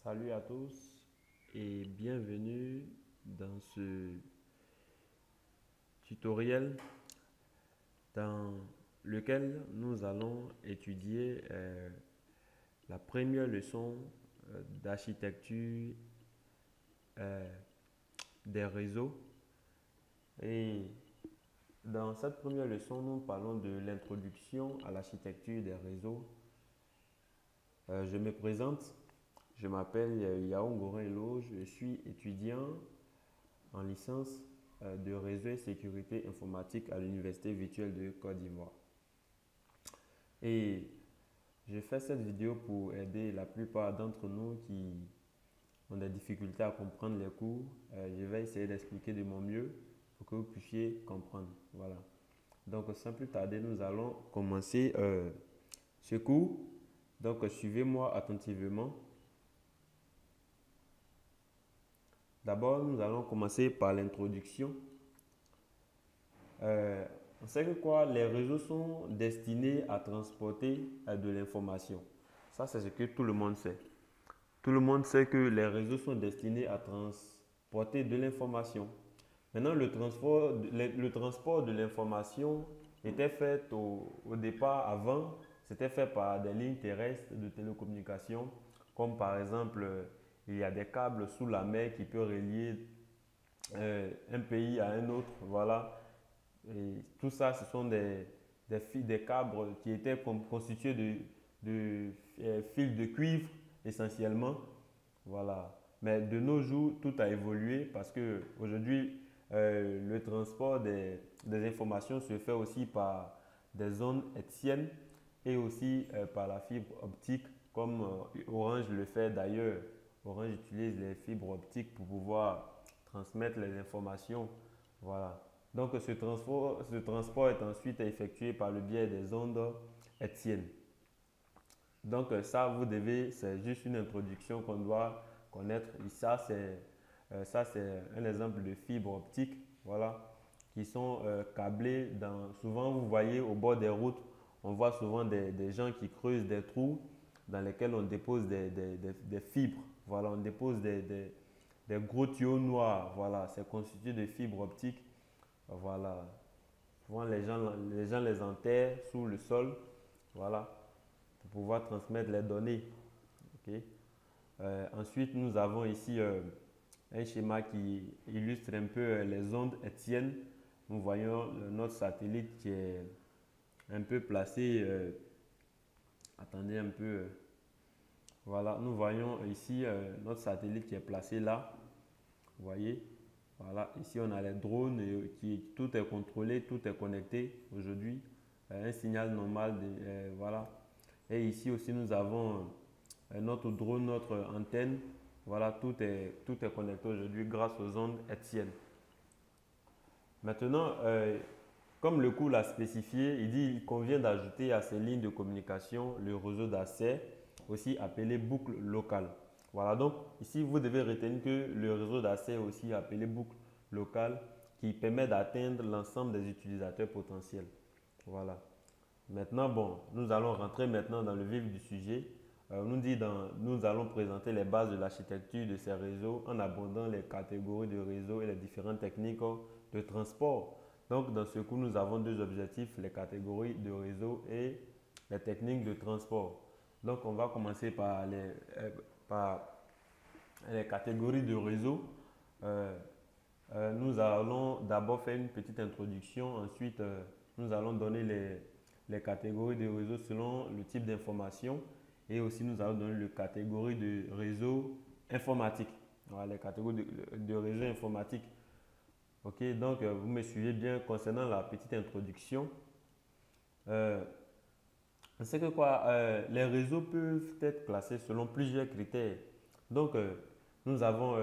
Salut à tous et bienvenue dans ce tutoriel dans lequel nous allons étudier la première leçon d'architecture euh, des réseaux. Et dans cette première leçon, nous parlons de l'introduction à l'architecture des réseaux. Je me présente, je m'appelle Yao Gorin-Elo, je suis étudiant en licence de réseau et sécurité informatique à l'Université virtuelle de Côte d'Ivoire. Et je fais cette vidéo pour aider la plupart d'entre nous qui ont des difficultés à comprendre les cours. Je vais essayer d'expliquer de mon mieux pour que vous puissiez comprendre. Voilà. Donc, sans plus tarder, nous allons commencer ce cours. Donc, suivez-moi attentivement. D'abord, nous allons commencer par l'introduction. On sait que quoi, les réseaux sont destinés à transporter de l'information. Ça, c'est ce que tout le monde sait. Tout le monde sait que les réseaux sont destinés à transporter de l'information. Maintenant, le transport de l'information était fait au départ, avant, c'était fait par des lignes terrestres de télécommunication, comme par exemple, il y a des câbles sous la mer qui peuvent relier un pays à un autre. Voilà. Et tout ça, ce sont des câbles qui étaient constitués de fils de cuivre essentiellement. Voilà. Mais de nos jours, tout a évolué parce que aujourd'hui, le transport des informations se fait aussi par des ondes hertziennes et aussi par la fibre optique, comme Orange le fait d'ailleurs. Orange utilise les fibres optiques pour pouvoir transmettre les informations. Voilà. Donc ce transport est ensuite effectué par le biais des ondes hertziennes. Donc ça, c'est juste une introduction qu'on doit connaître. Et ça c'est un exemple de fibre optique, voilà, qui sont câblées souvent vous voyez au bord des routes, on voit souvent des gens qui creusent des trous dans lesquels on dépose des fibres. Voilà, on dépose des gros tuyaux noirs. Voilà, c'est constitué de fibres optiques. Voilà. Souvent, les gens les enterrent sous le sol, voilà, pour pouvoir transmettre les données. Ok. Ensuite, nous avons ici un schéma qui illustre un peu les ondes hertziennes. Nous voyons notre satellite qui est un peu placé. Attendez un peu. Voilà, nous voyons ici notre satellite qui est placé là. Vous voyez, voilà, ici on a les drones tout est contrôlé, tout est connecté aujourd'hui. Un signal normal, voilà. Et ici aussi nous avons notre drone, notre antenne. Voilà, tout est connecté aujourd'hui grâce aux ondes hertziennes. Maintenant, comme le cours l'a spécifié, il dit qu'il convient d'ajouter à ces lignes de communication le réseau d'accès, aussi appelé boucle locale. Voilà, donc ici vous devez retenir que le réseau d'accès est aussi appelé boucle locale qui permet d'atteindre l'ensemble des utilisateurs potentiels. Voilà. Maintenant, bon, nous allons rentrer maintenant dans le vif du sujet. Nous allons présenter les bases de l'architecture de ces réseaux en abordant les catégories de réseaux et les différentes techniques de transport. Donc, dans ce cours, nous avons deux objectifs, les catégories de réseaux et les techniques de transport. Donc, on va commencer par les catégories de réseaux. Nous allons d'abord faire une petite introduction, ensuite nous allons donner les catégories de réseaux selon le type d'information et aussi nous allons donner les catégories de réseaux informatiques. Voilà, les catégories de réseaux informatiques. Ok, donc vous me suivez bien concernant la petite introduction. Euh, on sait que quoi, les réseaux peuvent être classés selon plusieurs critères. Donc, nous avons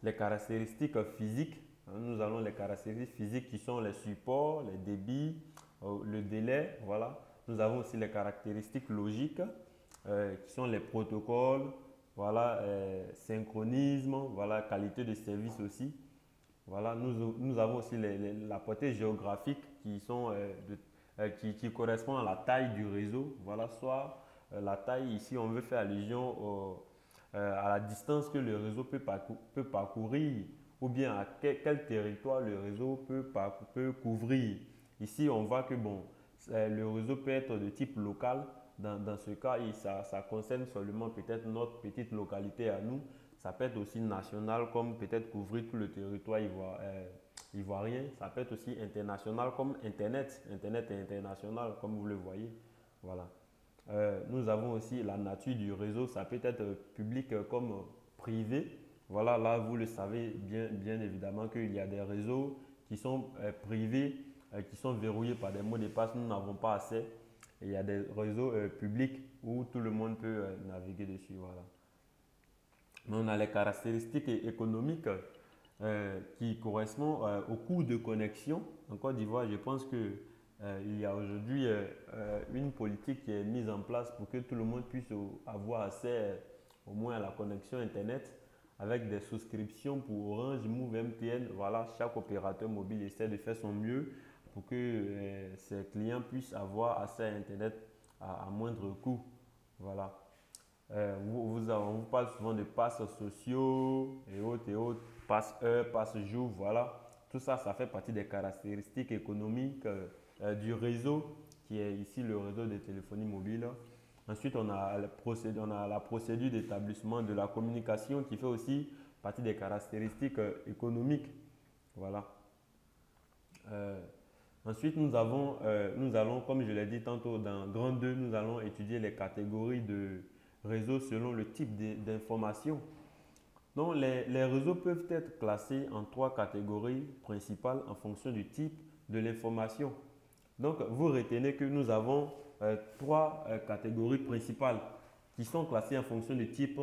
les caractéristiques physiques. Nous avons les caractéristiques physiques qui sont les supports, les débits, le délai. Voilà. Nous avons aussi les caractéristiques logiques qui sont les protocoles, voilà, synchronisme, voilà, qualité de service aussi. Voilà, nous avons aussi la portée géographique qui correspond à la taille du réseau. Voilà, soit la taille, ici on veut faire allusion à la distance que le réseau peut parcourir ou bien à quel territoire le réseau peut couvrir. Ici, on voit que bon, le réseau peut être de type local. Dans ce cas, ça concerne seulement peut-être notre petite localité à nous. Ça peut être aussi national, comme peut-être couvrir tout le territoire ivoirien. Ça peut être aussi international, comme Internet. Internet est international, comme vous le voyez. Voilà. Nous avons aussi la nature du réseau. Ça peut être public comme privé. Voilà, là, vous le savez bien évidemment qu'il y a des réseaux qui sont privés, qui sont verrouillés par des mots de passe. Nous n'avons pas accès. Et il y a des réseaux publics où tout le monde peut naviguer dessus. Voilà. Mais on a les caractéristiques économiques qui correspondent au coût de connexion. En Côte d'Ivoire, je pense que il y a aujourd'hui une politique qui est mise en place pour que tout le monde puisse avoir accès au moins à la connexion Internet avec des souscriptions pour Orange, Move, MTN. Voilà, chaque opérateur mobile essaie de faire son mieux pour que ses clients puissent avoir accès à Internet à moindre coût. Voilà. On vous parle souvent de passes sociaux et autres, passe heure, passe jour, voilà. Tout ça, ça fait partie des caractéristiques économiques du réseau qui est ici le réseau de téléphonie mobile. Ensuite, on a la procédure d'établissement de la communication qui fait aussi partie des caractéristiques économiques. Voilà. Euh, Ensuite, nous allons, comme je l'ai dit tantôt, dans grand 2, nous allons étudier les catégories de réseaux selon le type d'information. Donc, les réseaux peuvent être classés en 3 catégories principales en fonction du type de l'information. Donc, vous retenez que nous avons 3 catégories principales qui sont classées en fonction du type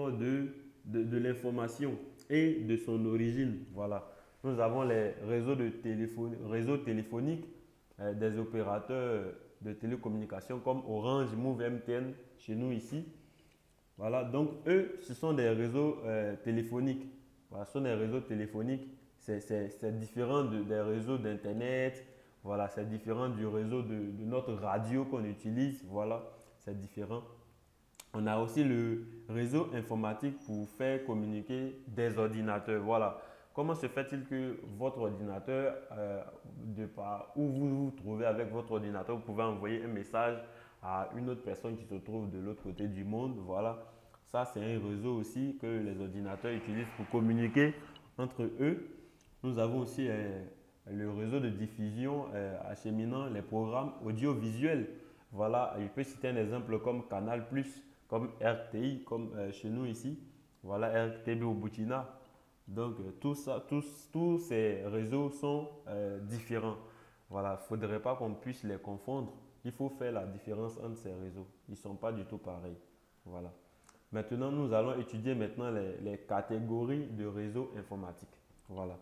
de l'information et de son origine. Voilà. Nous avons les réseaux téléphoniques des opérateurs de télécommunications comme Orange, Move, MTN chez nous ici. Voilà, donc eux, ce sont des réseaux téléphoniques. Voilà, ce sont des réseaux téléphoniques. C'est différent des réseaux d'Internet. Voilà, c'est différent du réseau de notre radio qu'on utilise. Voilà, c'est différent. On a aussi le réseau informatique pour faire communiquer des ordinateurs. Voilà. Comment se fait-il que votre ordinateur, de par où vous vous trouvez avec votre ordinateur, vous pouvez envoyer un message à une autre personne qui se trouve de l'autre côté du monde. Voilà. Ça, c'est un réseau aussi que les ordinateurs utilisent pour communiquer entre eux. Nous avons aussi le réseau de diffusion acheminant les programmes audiovisuels. Voilà, je peux citer un exemple comme Canal+, comme RTI, comme chez nous ici. Voilà, RTB au Burkina. Donc, tous ces réseaux sont différents. Voilà, il ne faudrait pas qu'on puisse les confondre. Il faut faire la différence entre ces réseaux. Ils ne sont pas du tout pareils. Voilà. Maintenant, nous allons étudier maintenant les catégories de réseaux informatiques. Voilà.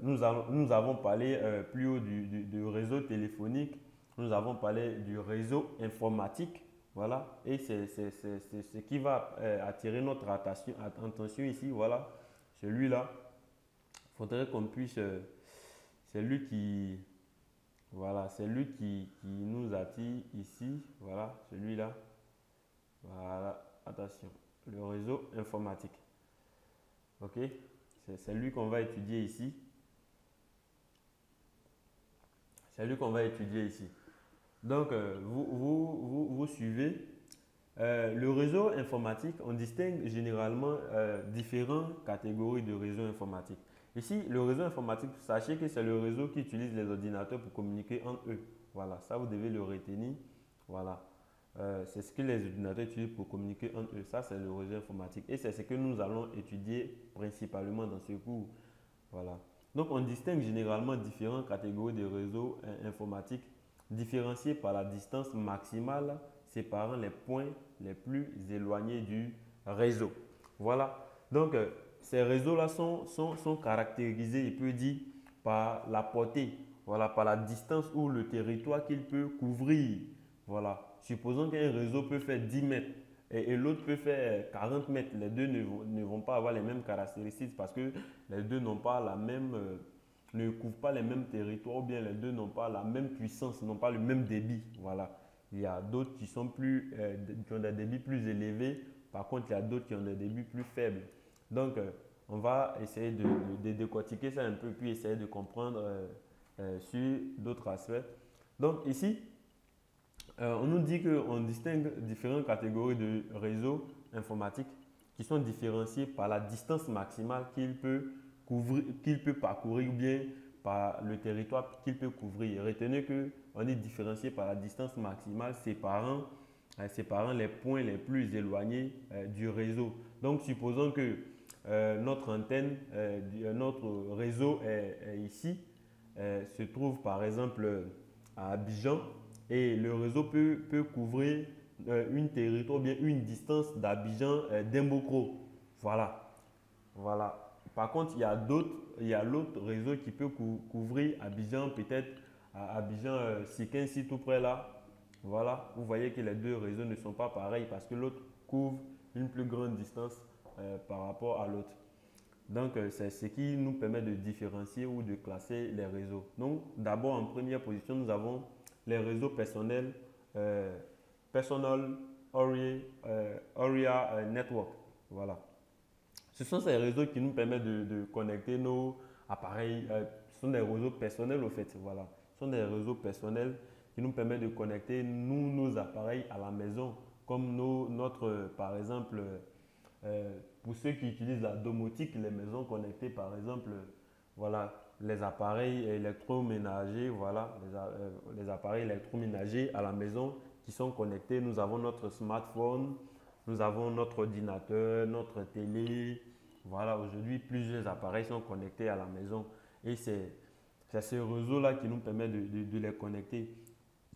Nous avons parlé plus haut du réseau téléphonique. Nous avons parlé du réseau informatique. Voilà. Et c'est ce qui va attirer notre attention ici. Voilà. Celui-là. Il faudrait qu'on puisse. C'est lui qui. Voilà. C'est lui qui nous attire ici. Voilà. Celui-là. Voilà. Attention. Le réseau informatique. OK? C'est lui qu'on va étudier ici. C'est lui qu'on va étudier ici. Donc, vous suivez. Le réseau informatique, on distingue généralement différentes catégories de réseaux informatiques. Ici, le réseau informatique, sachez que c'est le réseau qui utilise les ordinateurs pour communiquer entre eux. Voilà, ça vous devez le retenir. Voilà. C'est ce que les ordinateurs utilisent pour communiquer entre eux. Ça, c'est le réseau informatique. Et c'est ce que nous allons étudier principalement dans ce cours. Voilà. Donc, on distingue généralement différentes catégories de réseaux informatiques différenciés par la distance maximale séparant les points les plus éloignés du réseau. Voilà. Donc, ces réseaux-là sont caractérisés, il peut dire, par la portée, voilà, par la distance ou le territoire qu'il peut couvrir. Voilà. Supposons qu'un réseau peut faire 10 mètres et l'autre peut faire 40 mètres. Les deux ne vont pas avoir les mêmes caractéristiques parce que les deux n'ont pas la même, ne couvrent pas les mêmes territoires ou bien les deux n'ont pas la même puissance, n'ont pas le même débit. Voilà. Il y a d'autres qui ont des débits plus élevés, Par contre, il y a d'autres qui ont des débits plus faibles. Donc, on va essayer de décortiquer ça un peu, puis essayer de comprendre sur d'autres aspects. Donc, ici, on nous dit qu'on distingue différentes catégories de réseaux informatiques qui sont différenciés par la distance maximale qu'il peut parcourir ou bien par le territoire qu'il peut couvrir. Retenez qu'on est différencié par la distance maximale séparant les points les plus éloignés du réseau. Donc, supposons que notre antenne, notre réseau est ici, se trouve par exemple à Abidjan et le réseau peut couvrir une territoire, bien une distance d'Abidjan d'Imbokro. Voilà. Voilà. Par contre, il y a l'autre réseau qui peut couvrir Abidjan, peut-être à Abidjan, Sikinsi, tout près là. Voilà. Vous voyez que les deux réseaux ne sont pas pareils parce que l'autre couvre une plus grande distance par rapport à l'autre. Donc, c'est ce qui nous permet de différencier ou de classer les réseaux. Donc, d'abord, en première position, nous avons les réseaux personnels, Personal Area Network. Voilà. Ce sont ces réseaux qui nous permettent de connecter nos appareils. Ce sont des réseaux personnels au fait. Voilà. Ce sont des réseaux personnels qui nous permettent de connecter nos appareils à la maison, comme par exemple, pour ceux qui utilisent la domotique, les maisons connectées, par exemple, voilà, les appareils électroménagers, voilà, les appareils électroménagers à la maison qui sont connectés. Nous avons notre smartphone, nous avons notre ordinateur, notre télé. Voilà, aujourd'hui, plusieurs appareils sont connectés à la maison et c'est ce réseau-là qui nous permet de les connecter.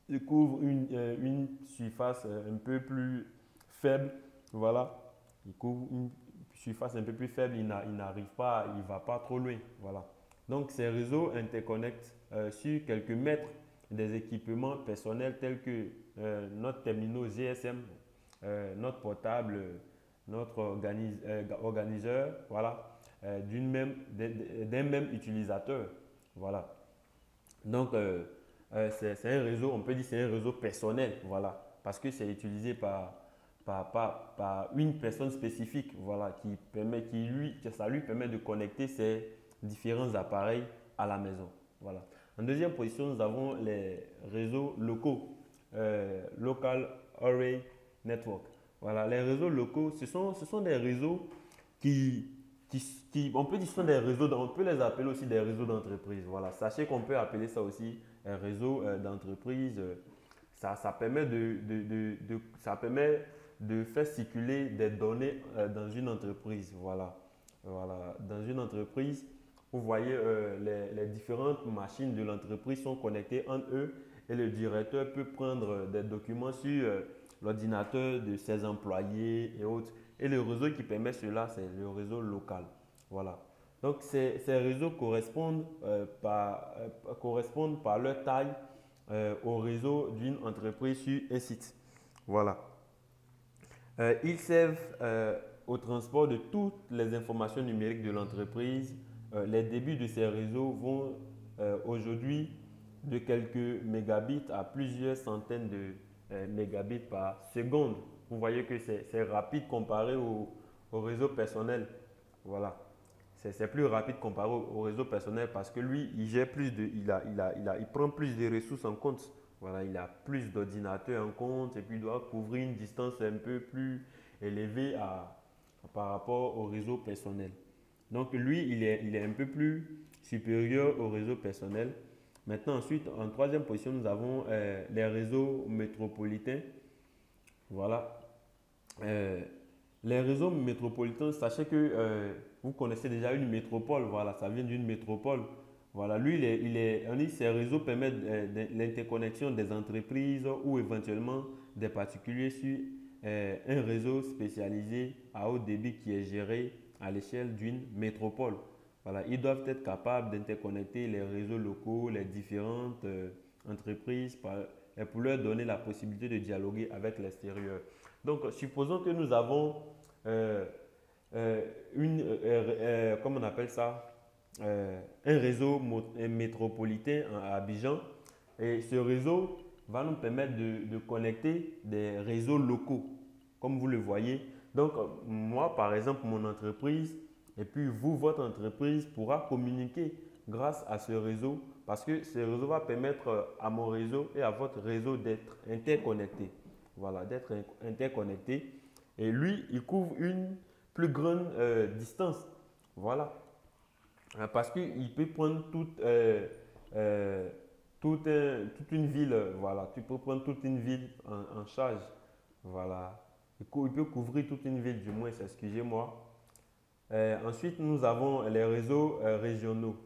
Il couvre une surface un peu plus faible. Voilà, il couvre une surface un peu plus faible, il n'arrive pas, il ne va pas trop loin. Voilà. Donc, ces réseaux interconnectent sur quelques mètres des équipements personnels tels que notre terminal GSM, notre portable, notre organiseur, voilà, d'un même utilisateur. Voilà. Donc, c'est un réseau, on peut dire que c'est un réseau personnel, voilà, parce que c'est utilisé par une personne spécifique, voilà, ça lui permet de connecter ses différents appareils à la maison. Voilà. En deuxième position, nous avons les réseaux locaux, Local Array Network. Voilà, les réseaux locaux, ce sont des réseaux on peut dire que ce sont des réseaux, on peut les appeler aussi des réseaux d'entreprise. Voilà, sachez qu'on peut appeler ça aussi un réseau d'entreprise. Ça permet ça permet de faire circuler des données dans une entreprise. Voilà. Voilà. Dans une entreprise, vous voyez les différentes machines de l'entreprise sont connectées entre eux et le directeur peut prendre des documents sur l'ordinateur de ses employés et autres. Et le réseau qui permet cela, c'est le réseau local. Voilà. Donc, ces réseaux correspondent par leur taille au réseau d'une entreprise sur un site. Voilà. Ils servent au transport de toutes les informations numériques de l'entreprise. Les débits de ces réseaux vont aujourd'hui de quelques mégabits à plusieurs centaines de mégabits par seconde. Vous voyez que c'est rapide comparé au réseau personnel. Voilà. C'est plus rapide comparé au réseau personnel parce que lui, il gère il prend plus de ressources en compte. Voilà, il a plus d'ordinateurs en compte et puis il doit couvrir une distance un peu plus élevée par rapport au réseau personnel. Donc lui, il est un peu plus supérieur au réseau personnel. Maintenant, ensuite, en troisième position, nous avons les réseaux métropolitains. Voilà. Les réseaux métropolitains, sachez que vous connaissez déjà une métropole. Voilà, ça vient d'une métropole. Voilà, lui, ces réseaux permettent l'interconnexion des entreprises ou éventuellement des particuliers sur un réseau spécialisé à haut débit qui est géré à l'échelle d'une métropole. Voilà, ils doivent être capables d'interconnecter les réseaux locaux, les différentes entreprises pour leur donner la possibilité de dialoguer avec l'extérieur. Donc, supposons que nous avons comment on appelle ça? Un réseau métropolitain à Abidjan. Et ce réseau va nous permettre de connecter des réseaux locaux. Comme vous le voyez, Donc, moi, par exemple, mon entreprise, et puis vous, votre entreprise pourra communiquer grâce à ce réseau parce que ce réseau va permettre à mon réseau et à votre réseau d'être interconnectés. Voilà, d'être interconnectés. Et lui, il couvre une plus grande distance. Voilà. Parce qu'il peut prendre euh, toute une ville. Voilà. Tu peux prendre toute une ville en charge. Voilà. Il peut couvrir toute une ville, du moins, excusez-moi. Ensuite, nous avons les réseaux régionaux.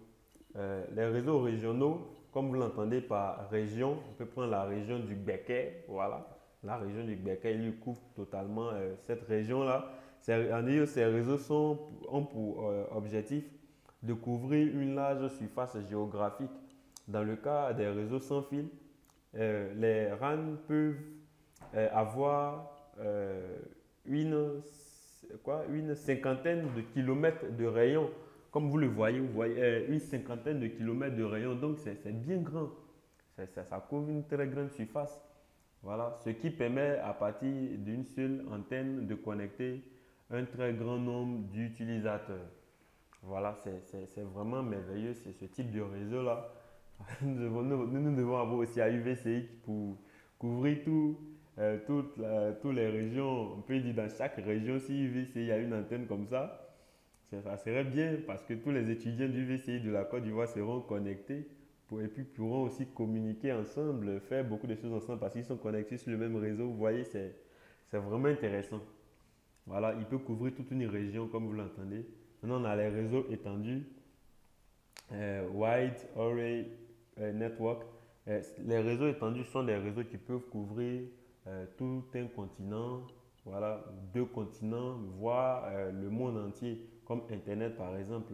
Les réseaux régionaux, comme vous l'entendez par région, on peut prendre la région du Béquet, voilà. La région du Béquet, il couvre totalement cette région-là. Ces réseaux ont pour objectif de couvrir une large surface géographique. Dans le cas des réseaux sans fil, les RAN peuvent avoir une cinquantaine de kilomètres de rayon. Comme vous voyez une cinquantaine de kilomètres de rayon. Donc, c'est bien grand. Ça couvre une très grande surface. Voilà, ce qui permet à partir d'une seule antenne de connecter un très grand nombre d'utilisateurs. Voilà, c'est vraiment merveilleux, c'est ce type de réseau-là. Nous devons avoir aussi à UVCX pour couvrir toutes les régions. On peut dire dans chaque région, si UVCI a une antenne comme ça serait bien parce que tous les étudiants du UVCI de la Côte d'Ivoire seront connectés et puis pourront aussi communiquer ensemble, faire beaucoup de choses ensemble parce qu'ils sont connectés sur le même réseau. Vous voyez, c'est vraiment intéressant. Voilà, il peut couvrir toute une région comme vous l'entendez. Maintenant, on a les réseaux étendus, Wide Array Network. Les réseaux étendus sont des réseaux qui peuvent couvrir tout un continent, voilà, deux continents, voire le monde entier, comme Internet par exemple.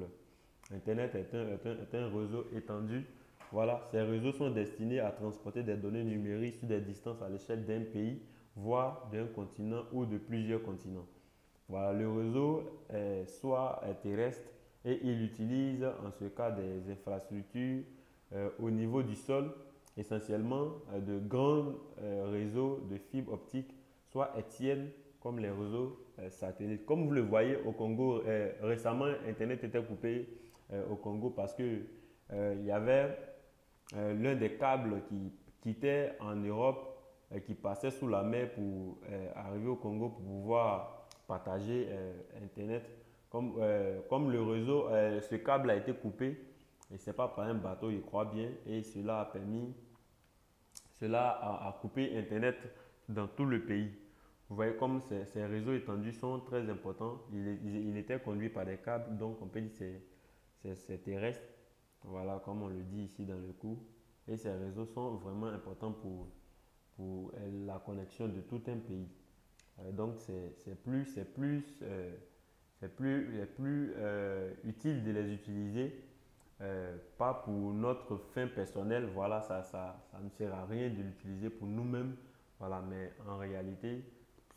Internet est un réseau étendu. Voilà, ces réseaux sont destinés à transporter des données numériques sur des distances à l'échelle d'un pays, voire d'un continent ou de plusieurs continents. Voilà, le réseau est soit terrestre et il utilise en ce cas des infrastructures au niveau du sol, essentiellement de grands réseaux de fibres optiques, soit étienne comme les réseaux satellites. Comme vous le voyez au Congo, récemment, Internet était coupé au Congo parce que il y avait l'un des câbles qui quittait en Europe, qui passait sous la mer pour arriver au Congo pour pouvoir partager Internet. Comme le réseau, ce câble a été coupé, et ce n'est pas par un bateau, je crois bien, et cela a coupé Internet dans tout le pays. Vous voyez comme ces réseaux étendus sont très importants. Il était conduit par des câbles, donc on peut dire que c'est terrestre. Voilà, comme on le dit ici dans le cours. Et ces réseaux sont vraiment importants pour la connexion de tout un pays. Donc, c'est plus utile de les utiliser, pas pour notre fin personnelle. Voilà, ça ne sert à rien de l'utiliser pour nous-mêmes. Voilà, mais en réalité,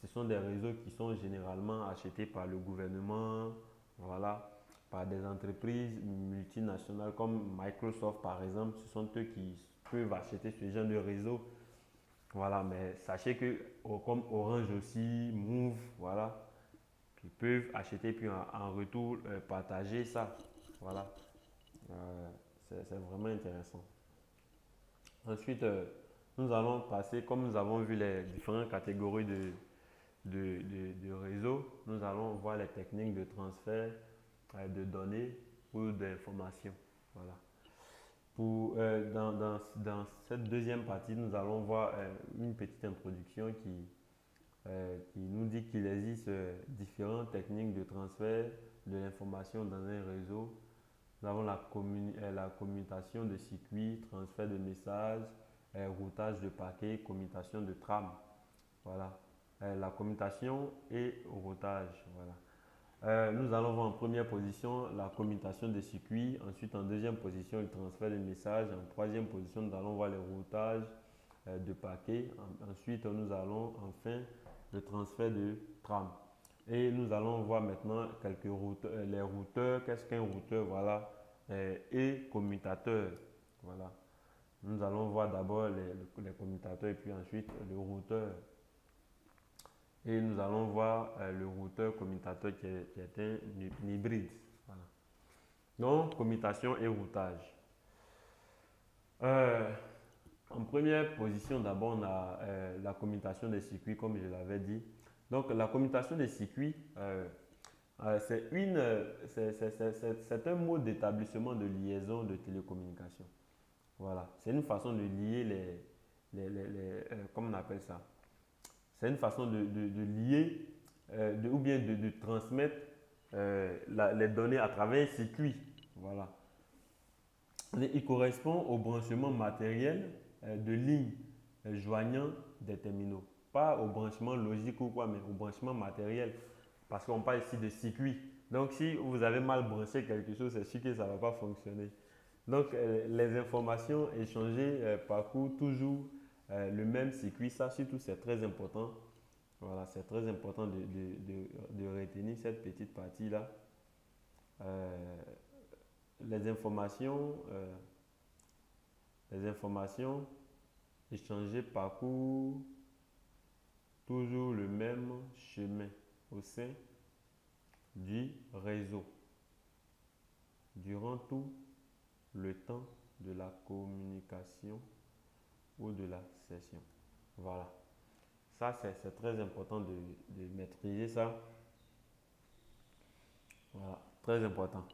ce sont des réseaux qui sont généralement achetés par le gouvernement, voilà, par des entreprises multinationales comme Microsoft par exemple. Ce sont eux qui peuvent acheter ce genre de réseau. Voilà, mais sachez que comme Orange aussi, Move, voilà, ils peuvent acheter puis en retour partager ça. Voilà, Euh, c'est vraiment intéressant. Ensuite, nous allons passer, comme nous avons vu les différentes catégories de réseaux, nous allons voir les techniques de transfert de données ou d'informations. Voilà. Dans cette deuxième partie, nous allons voir une petite introduction qui nous dit qu'il existe différentes techniques de transfert de l'information dans un réseau. Nous avons la commutation de circuits, transfert de messages, routage de paquets, commutation de trames. Voilà. La commutation et routage. Voilà. Nous allons voir en première position la commutation des circuits, ensuite en deuxième position le transfert de messages, en troisième position nous allons voir les routages de paquets, ensuite nous allons enfin le transfert de trames. Et nous allons voir maintenant quelques routeurs, les routeurs, qu'est-ce qu'un routeur, voilà, et commutateurs, voilà. Nous allons voir d'abord les commutateurs et puis ensuite le routeur. Et nous allons voir le routeur commutateur qui est un hybride. Voilà. Donc, commutation et routage. En première position, d'abord, on a la commutation des circuits, comme je l'avais dit. Donc, la commutation des circuits, c'est un mode d'établissement de liaison de télécommunication. Voilà, c'est une façon de lier comment on appelle ça? C'est une façon de lier ou bien de transmettre les données à travers un circuit. Voilà. Il correspond au branchement matériel de lignes joignant des terminaux. Pas au branchement logique ou quoi, mais au branchement matériel. Parce qu'on parle ici de circuit. Donc, si vous avez mal branché quelque chose, c'est sûr que ça ne va pas fonctionner. Donc, les informations échangées parcourent toujours le même circuit. Ça, surtout, c'est très important. Voilà, c'est très important de retenir cette petite partie-là. Euh, les informations échangées parcourent toujours le même chemin au sein du réseau durant tout le temps de la communication ou de la session. Voilà. Ça, c'est très important de maîtriser ça. Voilà, très important.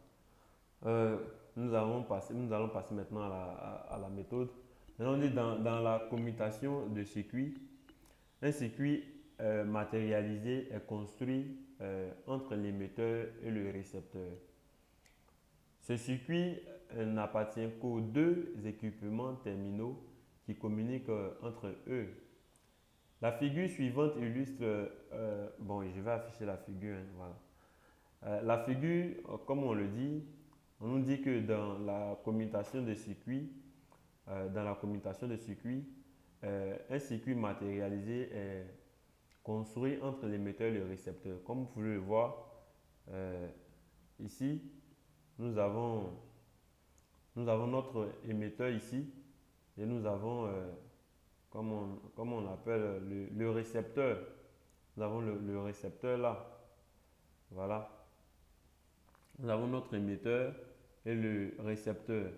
Nous allons passer maintenant à la méthode. Maintenant, on dit dans la commutation de circuits, un circuit matérialisé est construit entre l'émetteur et le récepteur. Ce circuit n'appartient qu'aux deux équipements terminaux qui communiquent entre eux. La figure suivante illustre, bon, je vais afficher la figure, hein, voilà. La figure, comme on le dit, on nous dit que dans la commutation de circuits, un circuit matérialisé est construit entre l'émetteur et le récepteur. Comme vous pouvez le voir, euh, ici, nous avons notre émetteur ici et nous avons, comme on l'appelle, le récepteur. Nous avons le récepteur là. Voilà. Nous avons notre émetteur et le récepteur.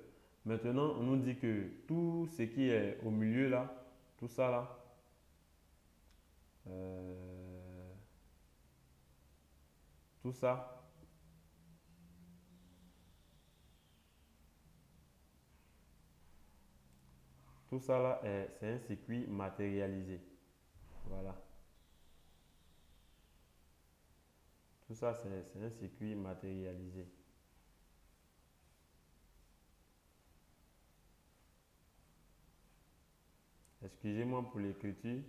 Maintenant, on nous dit que tout ce qui est au milieu là, tout ça là, tout ça, tout ça là, c'est un circuit matérialisé. Voilà. Tout ça, c'est un circuit matérialisé. Excusez-moi pour l'écriture,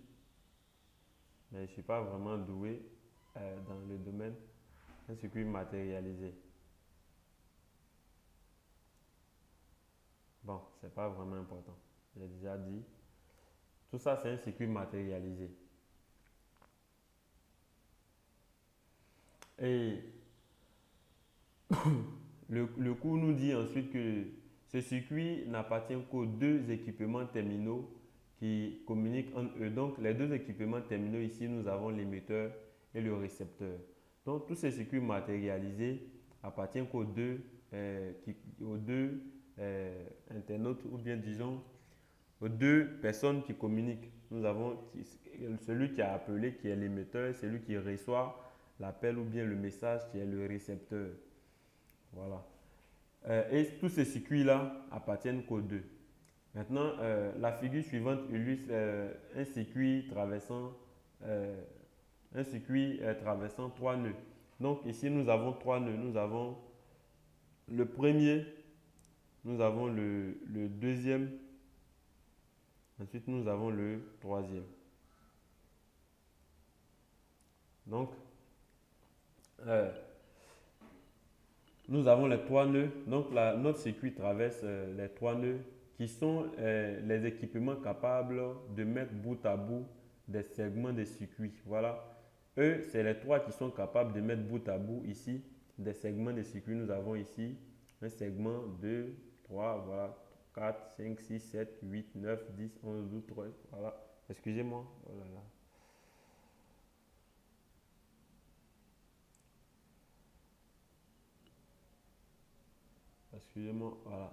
mais je ne suis pas vraiment doué dans le domaine. Un circuit matérialisé. Bon, c'est pas vraiment important. J'ai déjà dit. Tout ça, c'est un circuit matérialisé. Et le cours nous dit ensuite que ce circuit n'appartient qu'aux deux équipements terminaux qui communiquent entre eux. Donc, les deux équipements terminaux ici, nous avons l'émetteur et le récepteur. Donc, tous ces circuits matérialisés appartiennent aux deux internautes ou bien disons aux deux personnes qui communiquent. Nous avons celui qui a appelé qui est l'émetteur et celui qui reçoit l'appel ou bien le message qui est le récepteur. Voilà. Et tous ces circuits-là appartiennent qu'aux deux. Maintenant, la figure suivante illustre un circuit traversant trois nœuds. Donc ici, nous avons trois nœuds. Nous avons le premier, nous avons le deuxième, ensuite nous avons le troisième. Donc, nous avons les trois nœuds. Donc, notre circuit traverse les trois nœuds qui sont les équipements capables de mettre bout à bout des segments de circuit. Voilà. Eux, c'est les trois qui sont capables de mettre bout à bout ici des segments de circuit. Nous avons ici un segment, 2, 3, voilà, 4, 5, 6, 7, 8, 9, 10, 11, 12, 13. Voilà. Excusez-moi. Oh là là. Excusez-moi, voilà.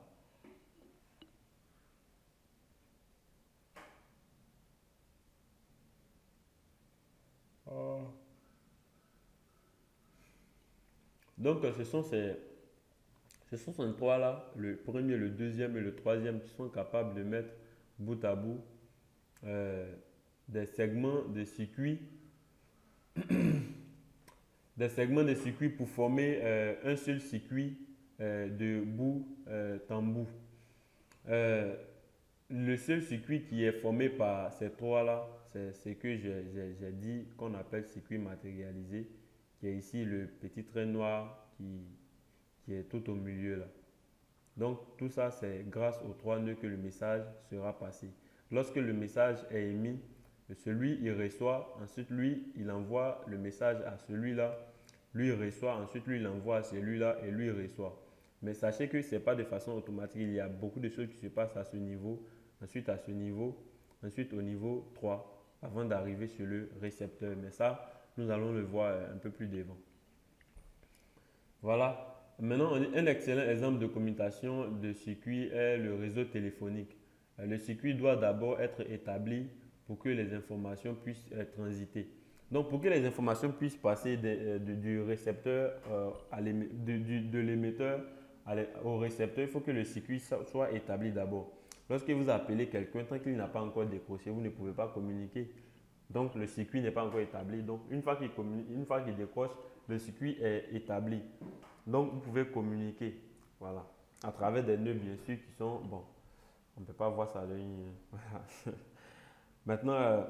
Ah. Donc, ce sont ces trois-là, le premier, le deuxième et le troisième, qui sont capables de mettre bout à bout euh, des segments de circuit, des segments de circuit pour former un seul circuit de bout en bout. Euh, le seul circuit qui est formé par ces trois-là, c'est ce que j'ai dit qu'on appelle circuit matérialisé, qui est ici le petit trait noir qui est tout au milieu là. Donc tout ça, c'est grâce aux trois nœuds que le message sera passé. Lorsque le message est émis, celui il reçoit, ensuite lui il envoie le message à celui-là, lui il reçoit, ensuite lui il envoie à celui-là et lui il reçoit. Mais sachez que ce n'est pas de façon automatique, il y a beaucoup de choses qui se passent à ce niveau, ensuite à ce niveau, ensuite au niveau 3, avant d'arriver sur le récepteur. Mais ça, nous allons le voir un peu plus devant. Voilà. Maintenant, un excellent exemple de commutation de circuit est le réseau téléphonique. Le circuit doit d'abord être établi pour que les informations puissent transiter. Donc, pour que les informations puissent passer du récepteur, de l'émetteur au récepteur, il faut que le circuit soit établi d'abord. Lorsque vous appelez quelqu'un, tant qu'il n'a pas encore décroché, vous ne pouvez pas communiquer. Donc, le circuit n'est pas encore établi. Donc, une fois qu'il décroche, le circuit est établi. Donc, vous pouvez communiquer, voilà, à travers des nœuds, bien sûr, qui sont, bon, on ne peut pas voir ça de voilà. Maintenant,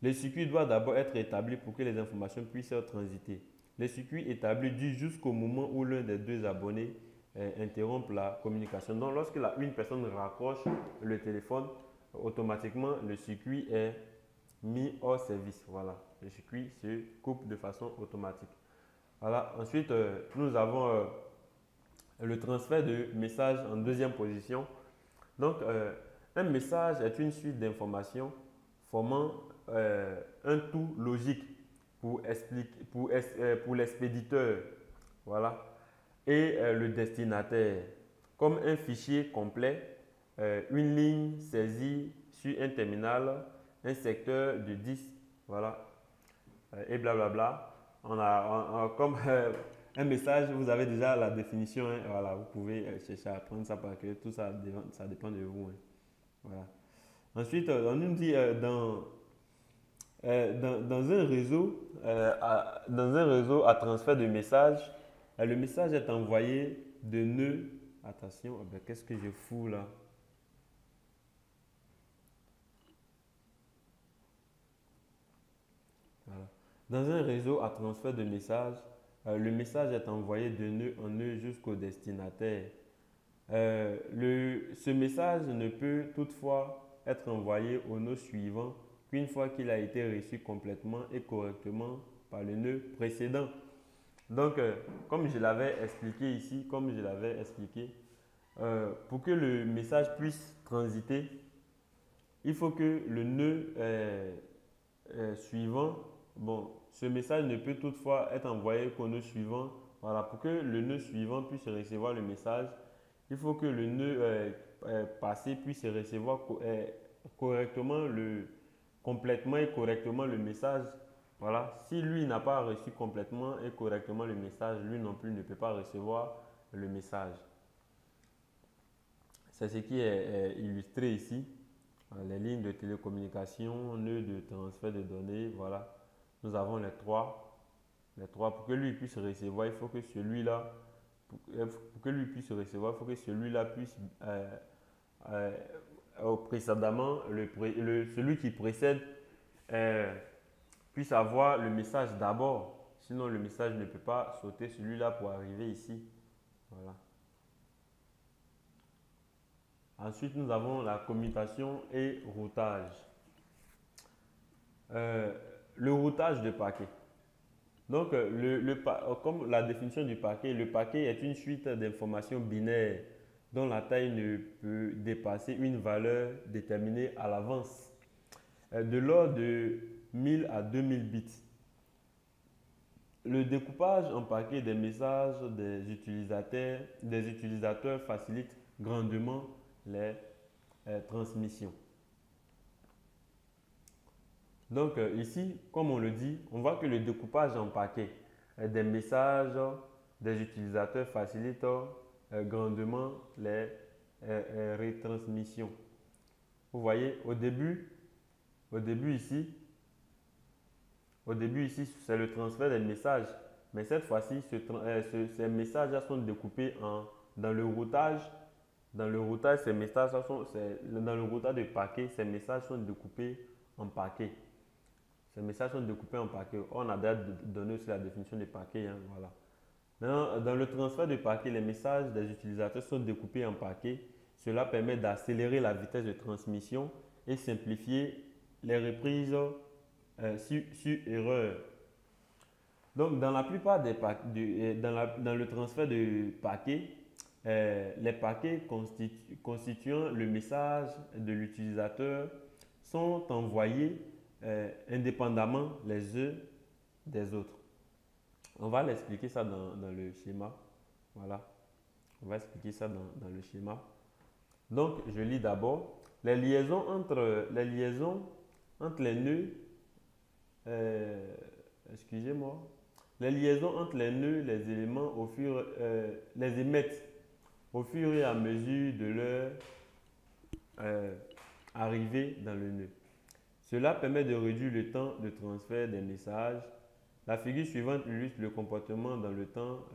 le circuit doit d'abord être établi pour que les informations puissent être transitées. Le circuit établi dure jusqu'au moment où l'un des deux abonnés interrompt la communication. Donc, lorsque une personne raccroche le téléphone, automatiquement, le circuit est mis hors service. Voilà, le circuit se coupe de façon automatique. Voilà. Ensuite, nous avons le transfert de messages en deuxième position. Donc, un message est une suite d'informations formant un tout logique pour l'expéditeur, voilà, et le destinataire, comme un fichier complet, une ligne saisie sur un terminal, un secteur de 10, voilà, et blablabla. Comme un message, vous avez déjà la définition, hein, voilà, vous pouvez chercher à apprendre ça parce que tout ça, ça dépend de vous. Hein, voilà. Ensuite, on nous dit dans un réseau à transfert de messages, le message est envoyé de nœuds. Attention, oh ben, qu'est-ce que je fous là? Voilà. Dans un réseau à transfert de messages, le message est envoyé de nœud en nœud jusqu'au destinataire. Ce message ne peut toutefois être envoyé au nœud suivant qu'une fois qu'il a été reçu complètement et correctement par le nœud précédent. Donc, comme je l'avais expliqué ici, pour que le message puisse transiter, il faut que le nœud suivant, bon, ce message ne peut toutefois être envoyé qu'au nœud suivant. Voilà, pour que le nœud suivant puisse recevoir le message, il faut que le nœud passé puisse recevoir correctement complètement et correctement le message. Voilà, si lui n'a pas reçu complètement et correctement le message, lui non plus ne peut pas recevoir le message. C'est ce qui est illustré ici. Les lignes de télécommunication, nœuds de transfert de données, voilà. Nous avons les trois. Les trois, pour que lui puisse recevoir, il faut que celui-là, pour que lui puisse recevoir, il faut que celui-là puisse euh, précédemment, celui qui précède puisse avoir le message d'abord. Sinon, le message ne peut pas sauter celui-là pour arriver ici. Voilà. Ensuite, nous avons la commutation et routage. Le routage de paquets. Donc, comme la définition du paquet, le paquet est une suite d'informations binaires dont la taille ne peut dépasser une valeur déterminée à l'avance, de l'ordre de 1000 à 2000 bits. Le découpage en paquets des messages des utilisateurs facilite grandement les transmissions. Donc ici, comme on le dit, on voit que le découpage en paquets des messages des utilisateurs facilite grandement les retransmissions. Vous voyez, au début ici, c'est le transfert des messages. Mais cette fois-ci, ces messages sont découpés dans le routage. Dans le routage, dans le routage de paquets, ces messages sont découpés en paquets. Ces messages sont découpés en paquets. On a déjà donné aussi la définition des paquets. Hein, voilà. Maintenant, dans le transfert de paquets, les messages des utilisateurs sont découpés en paquets. Cela permet d'accélérer la vitesse de transmission et simplifier les reprises sur erreur. Donc, dans la plupart des dans le transfert de paquets, les paquets constituant le message de l'utilisateur sont envoyés indépendamment les uns des autres. On va l'expliquer ça dans le schéma. Voilà. On va expliquer ça dans le schéma. Donc, je lis d'abord. Les liaisons entre les nœuds, excusez-moi, les liaisons entre les nœuds, les éléments les émettent au fur et à mesure de leur arrivée dans le nœud. Cela permet de réduire le temps de transfert des messages. La figure suivante illustre le comportement dans le temps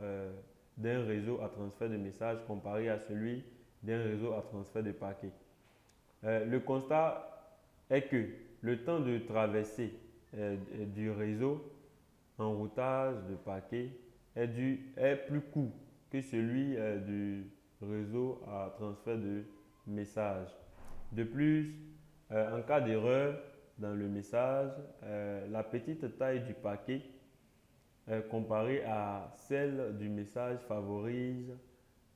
d'un réseau à transfert de messages comparé à celui d'un réseau à transfert de paquets. Le constat est que le temps de traversée du réseau en routage de paquets est plus court que celui du réseau à transfert de messages. De plus, en cas d'erreur dans le message, la petite taille du paquet comparée à celle du message favorise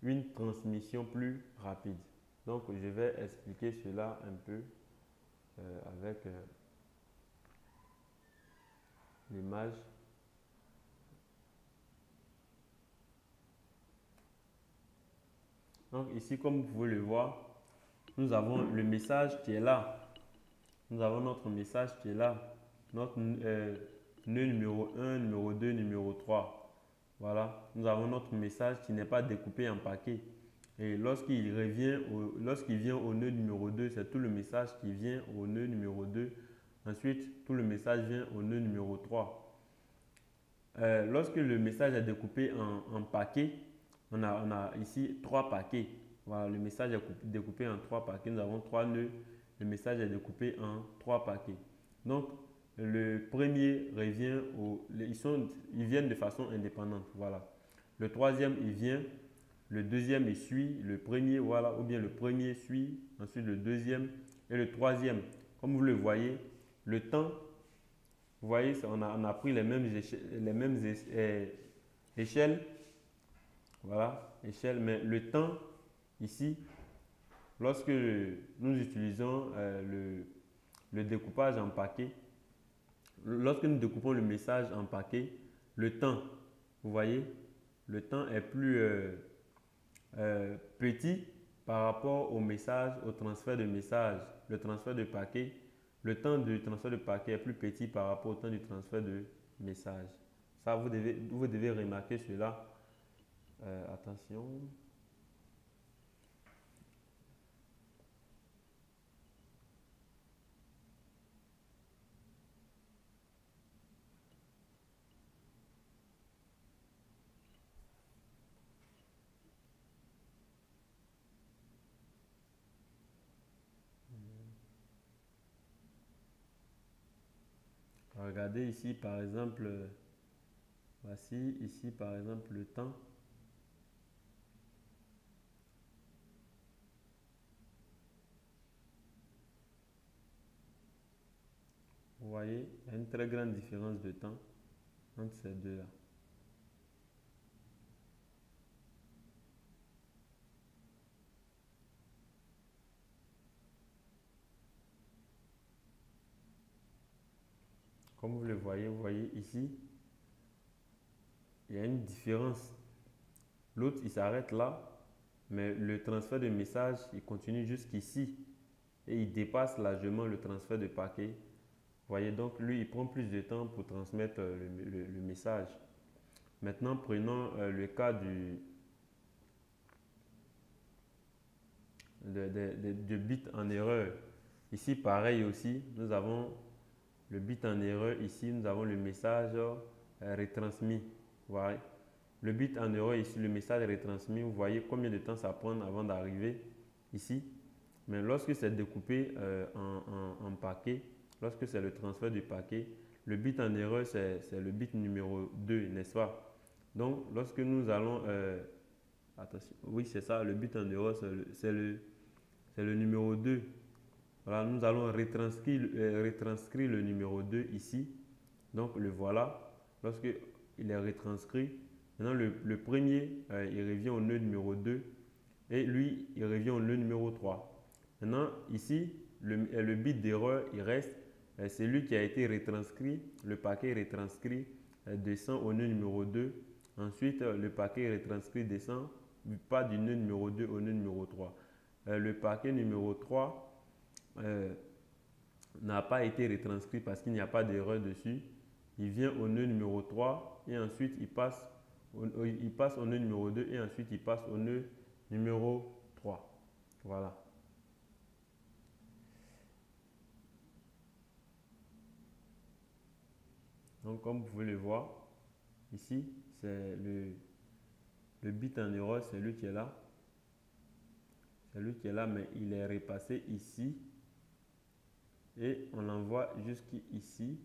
une transmission plus rapide. Donc, je vais expliquer cela un peu avec l'image. Donc, ici, comme vous pouvez le voir, nous avons le message qui est là. Nous avons notre message qui est là. Notre nœud numéro 1, numéro 2, numéro 3. Voilà. Nous avons notre message qui n'est pas découpé en paquets. Et lorsqu'il vient au nœud numéro 2, c'est tout le message qui vient au nœud numéro 2. Ensuite, tout le message vient au nœud numéro 3. Lorsque le message est découpé en paquets, on a ici 3 paquets. Voilà, le message est découpé en 3 paquets. Nous avons 3 nœuds. Le message est découpé en 3 paquets. Donc, le premier revient ils viennent de façon indépendante. Voilà. Le troisième, il vient. Le deuxième, il suit. Le premier, voilà. Ou bien le premier suit. Ensuite, le deuxième et le troisième. Comme vous le voyez, le temps, vous voyez, on a pris les mêmes échelles. Voilà, échelle. Mais le temps, ici, lorsque nous utilisons le découpage en paquets, lorsque nous découpons le message en paquets, le temps, vous voyez, le temps est plus petit par rapport au message, au transfert de message. Le transfert de paquets, le temps du transfert de paquets est plus petit par rapport au temps du transfert de message. Ça, vous devez remarquer cela. Attention. Regardez ici par exemple, voici ici par exemple le temps. Vous voyez, il y a une très grande différence de temps entre ces deux-là. Comme vous le voyez ici, il y a une différence. L'autre, il s'arrête là, mais le transfert de message, il continue jusqu'ici et il dépasse largement le transfert de paquet. Vous voyez, donc lui, il prend plus de temps pour transmettre le message. Maintenant, prenons le cas de bit en erreur. Ici, pareil aussi, nous avons le bit en erreur. Ici, nous avons le message retransmis. Voilà. Le bit en erreur ici, le message retransmis, vous voyez combien de temps ça prend avant d'arriver ici. Mais lorsque c'est découpé en paquets, lorsque c'est le transfert du paquet, le bit en erreur, c'est le bit numéro 2, n'est-ce pas? Donc, lorsque nous allons... attention, oui, c'est ça, le bit en erreur, c'est le numéro 2. Voilà, nous allons retranscrire le numéro 2 ici. Donc, le voilà. Lorsque il est retranscrit, maintenant le premier, il revient au nœud numéro 2 et lui, il revient au nœud numéro 3. Maintenant, ici, le bit d'erreur, il reste, c'est lui qui a été retranscrit. Le paquet retranscrit descend au nœud numéro 2. Ensuite, le paquet retranscrit descend pas du nœud numéro 2 au nœud numéro 3. Le paquet numéro 3 n'a pas été retranscrit parce qu'il n'y a pas d'erreur dessus. Il vient au nœud numéro 3 et ensuite il passe au nœud numéro 2 et ensuite il passe au nœud numéro 3. Voilà. Donc comme vous pouvez le voir, ici c'est le bit en erreur, c'est lui qui est là. C'est lui qui est là, mais il est repassé ici. Et on l'envoie jusqu'ici.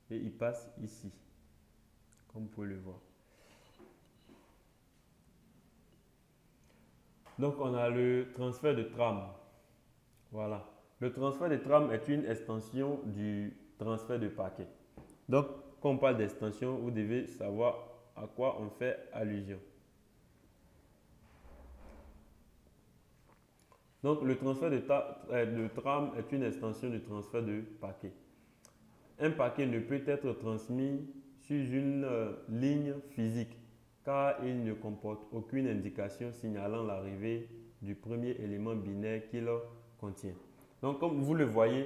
Et il passe ici. Comme vous pouvez le voir. Donc on a le transfert de trame. Voilà. Le transfert de trame est une extension du transfert de paquet. Donc quand on parle d'extension, vous devez savoir à quoi on fait allusion. Donc le transfert de trame est une extension du transfert de paquet. Un paquet ne peut être transmis sur une ligne physique car il ne comporte aucune indication signalant l'arrivée du premier élément binaire qu'il contient. Donc comme vous le voyez,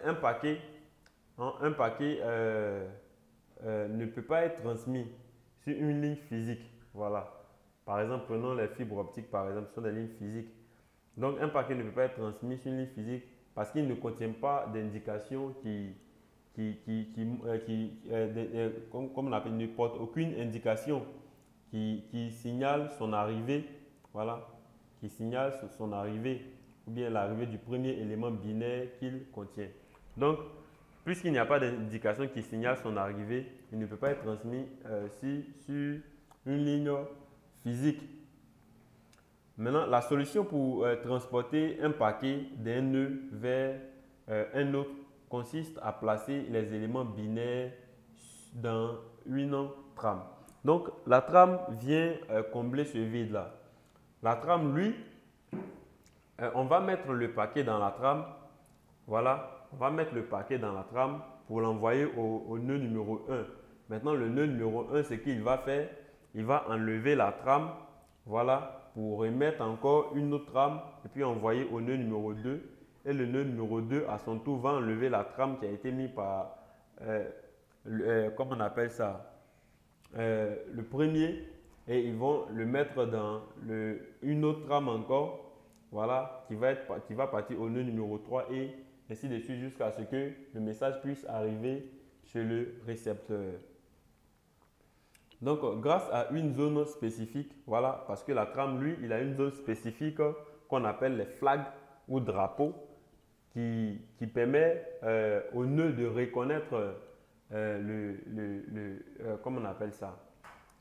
un paquet ne peut pas être transmis sur une ligne physique. Voilà. Par exemple, prenons les fibres optiques, par exemple, ce sont des lignes physiques. Donc un paquet ne peut pas être transmis sur une ligne physique parce qu'il ne contient pas d'indication comme on appelle, ne porte aucune indication qui signale son arrivée, voilà, qui signale son arrivée ou bien l'arrivée du premier élément binaire qu'il contient. Donc, puisqu'il n'y a pas d'indication qui signale son arrivée, il ne peut pas être transmis sur une ligne physique. Maintenant, la solution pour transporter un paquet d'un nœud vers un autre consiste à placer les éléments binaires dans une trame. Donc, la trame vient combler ce vide-là. La trame, lui, on va mettre le paquet dans la trame. Voilà, on va mettre le paquet dans la trame pour l'envoyer au nœud numéro 1. Maintenant, le nœud numéro 1, ce qu'il va faire, il va enlever la trame, voilà, pour remettre encore une autre trame et puis envoyer au nœud numéro 2. Et le nœud numéro 2, à son tour, va enlever la trame qui a été mise par, comment on appelle ça, le premier, et ils vont le mettre dans une autre trame encore, voilà, qui va partir au nœud numéro 3 et ainsi de suite jusqu'à ce que le message puisse arriver chez le récepteur. Donc, grâce à une zone spécifique, voilà, parce que la trame, lui, il a une zone spécifique qu'on appelle les flags ou drapeaux qui permet au nœud de reconnaître comment on appelle ça,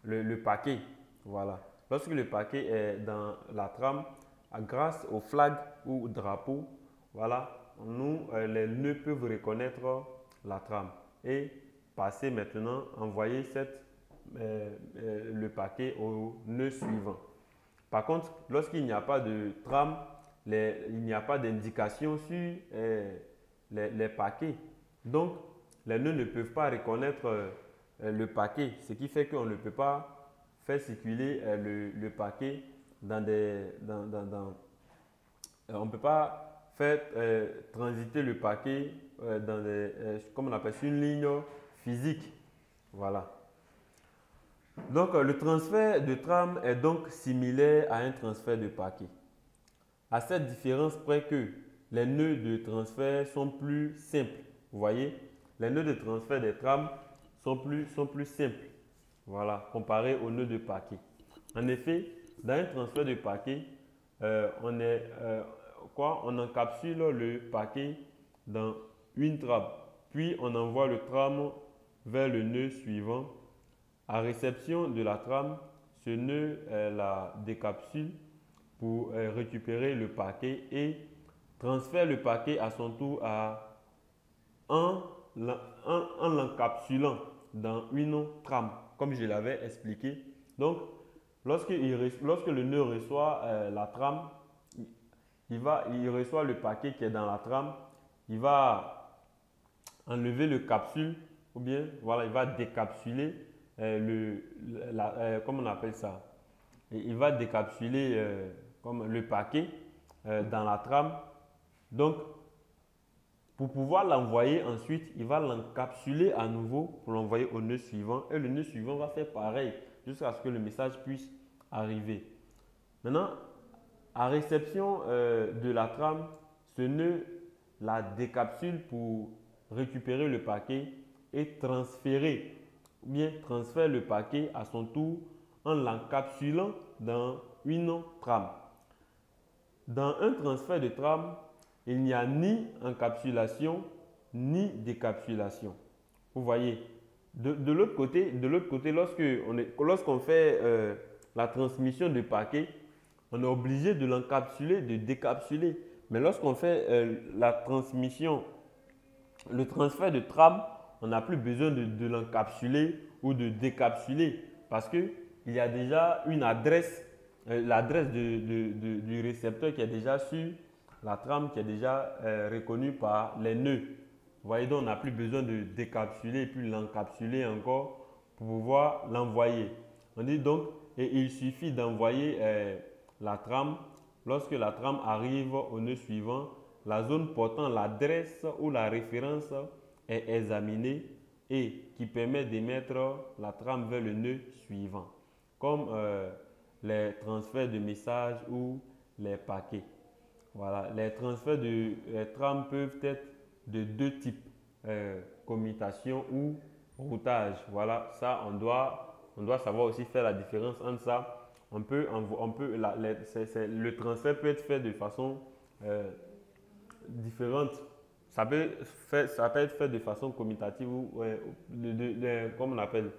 le paquet. Voilà. Lorsque le paquet est dans la trame, grâce aux flags ou drapeaux, voilà, les nœuds peuvent reconnaître la trame et passer maintenant, envoyer le paquet au nœud suivant. Par contre, lorsqu'il n'y a pas de trame, il n'y a pas d'indication sur les paquets. Donc, les nœuds ne peuvent pas reconnaître le paquet, ce qui fait qu'on ne peut pas faire circuler le paquet dans des... on ne peut pas faire transiter le paquet dans des, comme on appelle ça, une ligne physique. Voilà. Donc, le transfert de trame est donc similaire à un transfert de paquet. À cette différence près que les nœuds de transfert sont plus simples. Vous voyez, les nœuds de transfert des trames sont plus simples. Voilà, comparé aux nœuds de paquet. En effet, dans un transfert de paquet, on encapsule le paquet dans une trame, puis on envoie le trame vers le nœud suivant. À réception de la trame, ce nœud la décapsule pour récupérer le paquet et transfère le paquet à son tour en l'encapsulant dans une trame, comme je l'avais expliqué. Donc, lorsque le nœud reçoit la trame, il reçoit le paquet qui est dans la trame, il va enlever le capsule, ou bien voilà, il va décapsuler comment on appelle ça? Il va décapsuler comme le paquet dans la trame. Donc, pour pouvoir l'envoyer ensuite, il va l'encapsuler à nouveau pour l'envoyer au nœud suivant. Et le nœud suivant va faire pareil jusqu'à ce que le message puisse arriver. Maintenant, à réception de la trame, ce nœud la décapsule pour récupérer le paquet et transférer ou bien transfère le paquet à son tour en l'encapsulant dans une trame. Dans un transfert de trame, il n'y a ni encapsulation ni décapsulation. Vous voyez, de l'autre côté, lorsqu'on fait la transmission de paquet, on est obligé de l'encapsuler, de décapsuler. Mais lorsqu'on fait le transfert de trame, on n'a plus besoin de l'encapsuler ou de décapsuler parce qu'il y a déjà une adresse, l'adresse du récepteur qui est déjà sur la trame, qui est déjà reconnue par les nœuds. Vous voyez, donc on n'a plus besoin de décapsuler et puis l'encapsuler encore pour pouvoir l'envoyer. On dit donc, et il suffit d'envoyer la trame. Lorsque la trame arrive au nœud suivant, la zone portant l'adresse ou la référence est examinée et qui permet d'émettre la trame vers le nœud suivant, comme les transferts de messages ou les paquets. Voilà, les transferts de trames peuvent être de deux types, commutation ou routage. Voilà, ça on doit savoir aussi faire la différence entre ça. Le transfert peut être fait de façon différente. Ça peut être fait de façon commutative ou comme on appelle,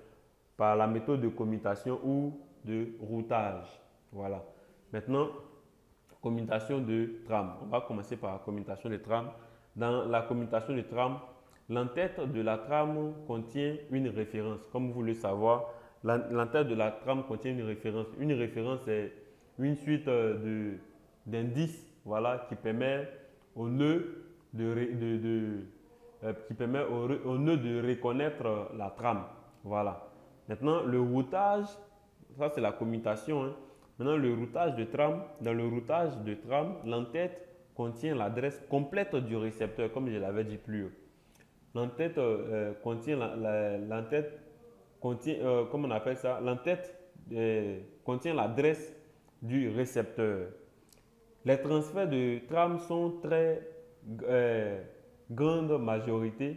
par la méthode de commutation ou de routage. Voilà. Maintenant, commutation de trame. On va commencer par la commutation de trame. Dans la commutation de trame, l'entête de la trame contient une référence. Comme vous le savez, l'entête de la trame contient une référence. Une référence est une suite d'indices, voilà, qui permet au nœud de reconnaître la trame. Voilà. Maintenant, le routage, ça c'est la commutation, hein. Maintenant, le routage de trame, dans le routage de trame, l'entête contient l'adresse complète du récepteur, comme je l'avais dit plus haut. L'entête contient comment on appelle ça? L'entête contient l'adresse du récepteur. Les transferts de trame sont en très grande majorité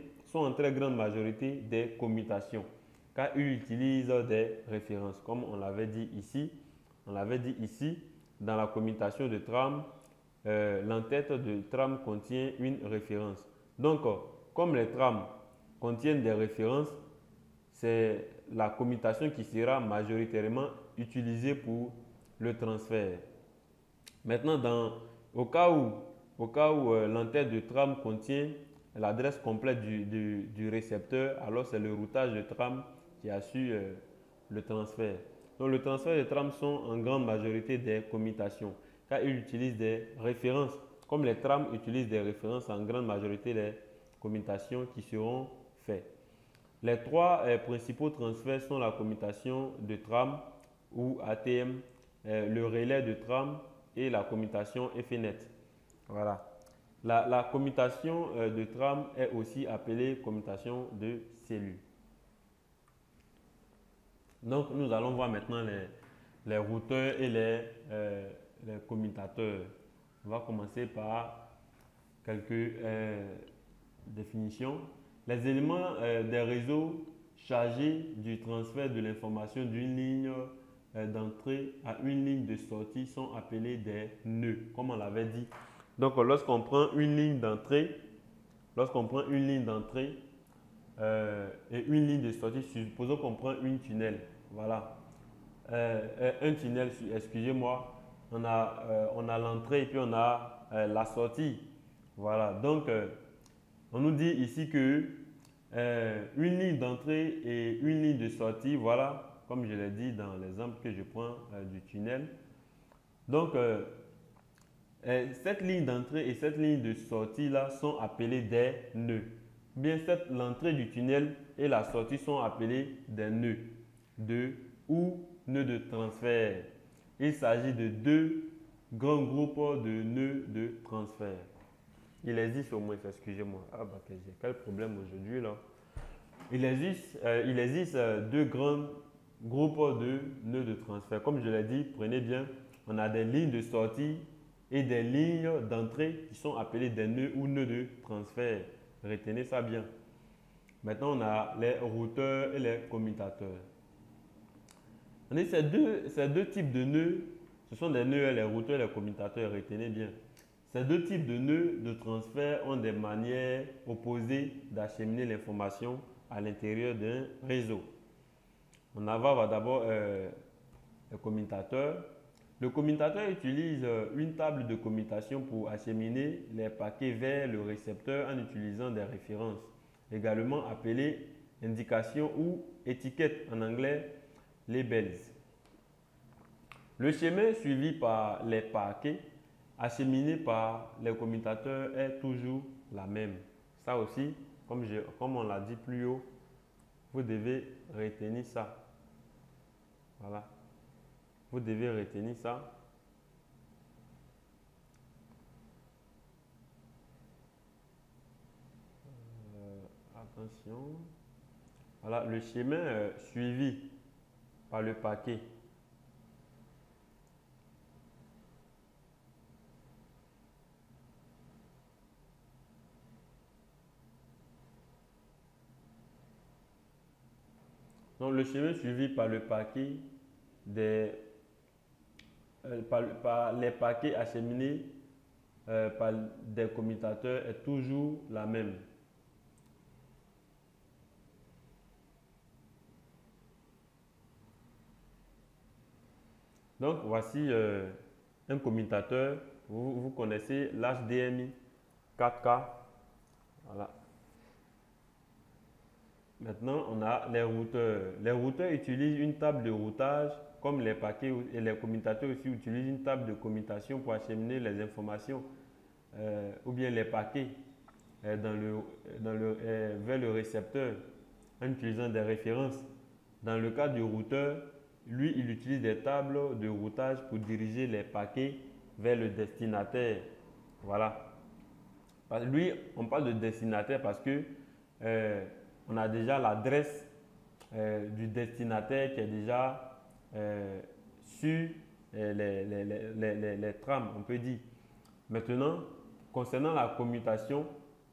des commutations, car ils utilisent des références, comme on l'avait dit ici. Dans la commutation de trame, l'entête de trame contient une référence. Donc, comme les trames contiennent des références, c'est la commutation qui sera majoritairement utilisée pour le transfert. Maintenant, au cas où l'entête de trame contient l'adresse complète du récepteur, alors c'est le routage de trame qui assure le transfert. Donc, le transfert de trame sont en grande majorité des commutations, car ils utilisent des références. Comme les trames utilisent des références, en grande majorité des commutations qui seront faites. Les trois principaux transferts sont la commutation de tram ou ATM, le relais de tram et la commutation Ethernet. Voilà. La commutation de tram est aussi appelée commutation de cellules. Donc, nous allons voir maintenant les routeurs et les commutateurs. On va commencer par quelques définitions. Les éléments des réseaux chargés du transfert de l'information d'une ligne d'entrée à une ligne de sortie sont appelés des nœuds, comme on l'avait dit. Donc, lorsqu'on prend une ligne d'entrée, et une ligne de sortie, supposons qu'on prend une tunnel, voilà. Un tunnel, excusez-moi, on a l'entrée et puis on a la sortie. Voilà, donc on nous dit ici que une ligne d'entrée et une ligne de sortie, voilà, comme je l'ai dit dans l'exemple que je prends du tunnel. Donc, cette ligne d'entrée et cette ligne de sortie là sont appelées des nœuds. Bien, l'entrée du tunnel et la sortie sont appelées des nœuds ou nœuds de transfert. Il s'agit de deux grands groupes de nœuds de transfert. Il existe au moins, excusez-moi. Ah bah j'ai quel problème aujourd'hui là. Il existe deux grands groupes de nœuds de transfert. Comme je l'ai dit, prenez bien, on a des lignes de sortie et des lignes d'entrée qui sont appelées des nœuds ou nœuds de transfert. Retenez ça bien. Maintenant, on a les routeurs et les commutateurs. Ces deux types de nœuds, ce sont des nœuds, les routeurs et les commutateurs, retenez bien. Ces deux types de nœuds de transfert ont des manières opposées d'acheminer l'information à l'intérieur d'un réseau. On va voir d'abord le commutateur. Le commutateur utilise une table de commutation pour acheminer les paquets vers le récepteur en utilisant des références, également appelées indications ou étiquettes en anglais, labels. Le chemin suivi par les paquets acheminés par les commutateurs est toujours la même. Ça aussi, comme on l'a dit plus haut, vous devez retenir ça. Voilà. Vous devez retenir ça. Attention. Voilà, le chemin suivi par le paquet. Donc, le chemin suivi par le paquet par les paquets acheminés par des commutateurs est toujours la même. Donc, voici un commutateur. Vous connaissez l'HDMI 4K. Voilà. Maintenant, on a les routeurs. Les routeurs utilisent une table de routage comme les paquets et les commutateurs aussi utilisent une table de commutation pour acheminer les informations ou bien les paquets vers le récepteur en utilisant des références. Dans le cas du routeur, lui, il utilise des tables de routage pour diriger les paquets vers le destinataire. Voilà. Lui, on parle de destinataire parce que on a déjà l'adresse du destinataire qui est déjà sur les trams, on peut dire. Maintenant, concernant la commutation,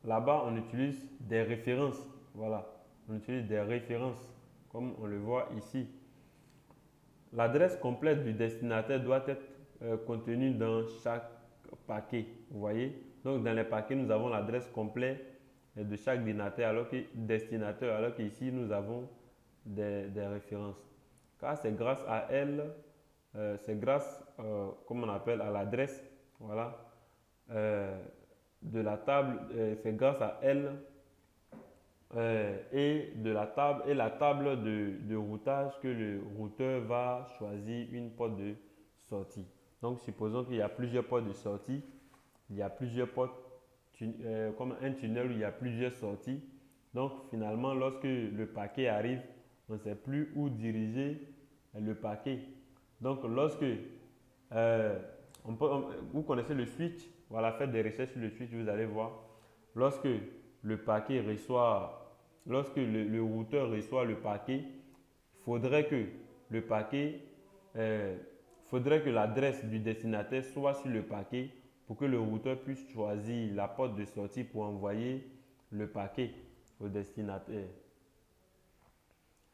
là-bas, on utilise des références. Voilà, on utilise des références, comme on le voit ici. L'adresse complète du destinataire doit être contenue dans chaque paquet. Vous voyez? Donc, dans les paquets, nous avons l'adresse complète de chaque destinataire, alors qu'ici, nous avons des références. Car c'est grâce à elle, comme on appelle, à l'adresse, voilà, de la table, c'est grâce à elle et la table de routage que le routeur va choisir une porte de sortie. Donc, supposons qu'il y a plusieurs portes de sortie, il y a plusieurs portes, comme un tunnel où il y a plusieurs sorties. Donc finalement, lorsque le paquet arrive, on ne sait plus où diriger le paquet. Donc lorsque vous connaissez le switch, voilà, faites des recherches sur le switch, vous allez voir. Lorsque le paquet reçoit, lorsque le routeur reçoit le paquet, faudrait que le paquet, faudrait que l'adresse du destinataire soit sur le paquet pour que le routeur puisse choisir la porte de sortie pour envoyer le paquet au destinataire.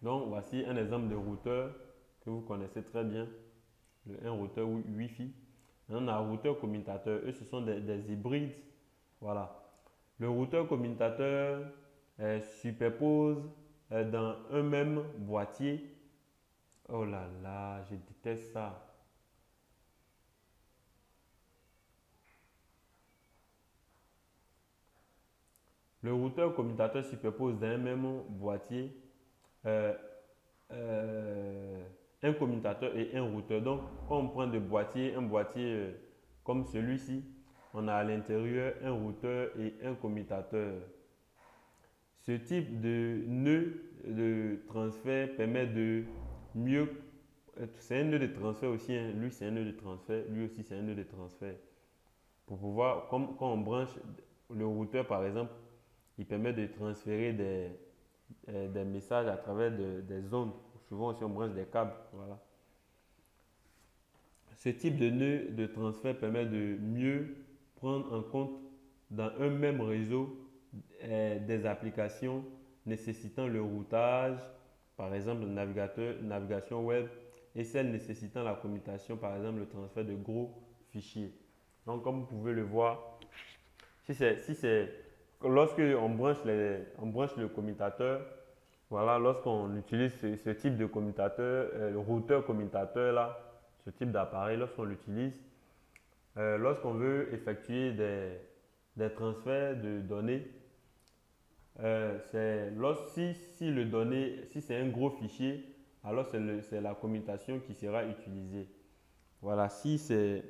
Donc voici un exemple de routeur que vous connaissez très bien, un routeur Wi-Fi. On a un routeur commutateur, eux ce sont des hybrides. Voilà. Le routeur commutateur superpose dans un même boîtier. Oh là là, je déteste ça. Le routeur commutateur superpose dans un même boîtier euh, un commutateur et un routeur. Donc, quand on prend un boîtier comme celui-ci, on a à l'intérieur un routeur et un commutateur. Ce type de nœud de transfert permet de mieux. C'est un nœud de transfert aussi, hein. Lui c'est un nœud de transfert, lui aussi c'est un nœud de transfert. Pour pouvoir, comme quand on branche le routeur par exemple, il permet de transférer des messages à travers des ondes. Souvent aussi on branche des câbles. Voilà. Ce type de nœud de transfert permet de mieux prendre en compte dans un même réseau des applications nécessitant le routage, par exemple le navigation web, et celles nécessitant la commutation, par exemple le transfert de gros fichiers. Donc comme vous pouvez le voir, lorsque on branche le commutateur, voilà, lorsqu'on utilise ce type de commutateur, le routeur commutateur là, ce type d'appareil, lorsqu'on l'utilise, lorsqu'on veut effectuer des transferts de données, si c'est un gros fichier, alors c'est la commutation qui sera utilisée. Voilà, si c'est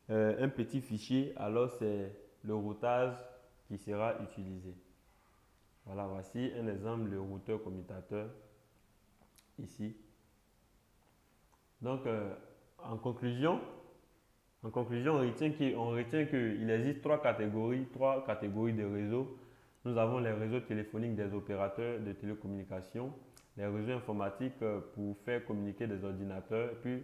un petit fichier, alors c'est le routage qui sera utilisé. Voilà, voici un exemple de routeur commutateur ici. Donc, en conclusion, on retient qu'il existe trois catégories de réseaux. Nous avons les réseaux téléphoniques des opérateurs de télécommunications, les réseaux informatiques pour faire communiquer des ordinateurs, puis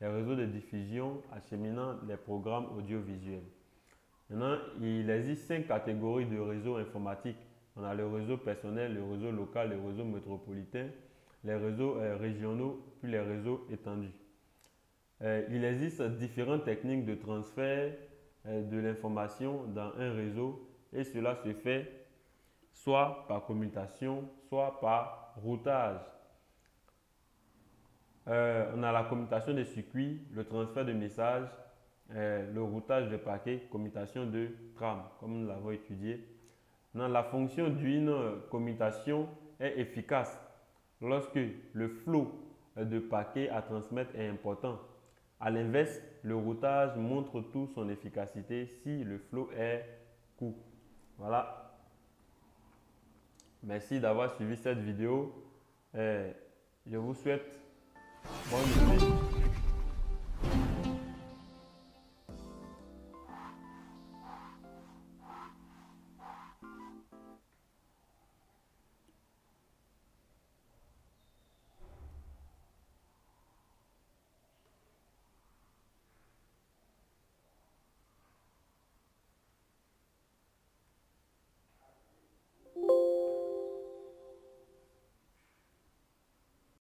les réseaux de diffusion acheminant les programmes audiovisuels. Maintenant, il existe 5 catégories de réseaux informatiques. On a le réseau personnel, le réseau local, le réseau métropolitain, les réseaux régionaux, puis les réseaux étendus. Il existe différentes techniques de transfert de l'information dans un réseau et cela se fait soit par commutation, soit par routage. On a la commutation des circuits, le transfert de messages, le routage de paquets, commutation de trame, comme nous l'avons étudié. Maintenant, la fonction d'une commutation est efficace lorsque le flot de paquets à transmettre est important. À l'inverse, le routage montre toute son efficacité si le flot est court. Voilà. Merci d'avoir suivi cette vidéo. Je vous souhaite bonne journée.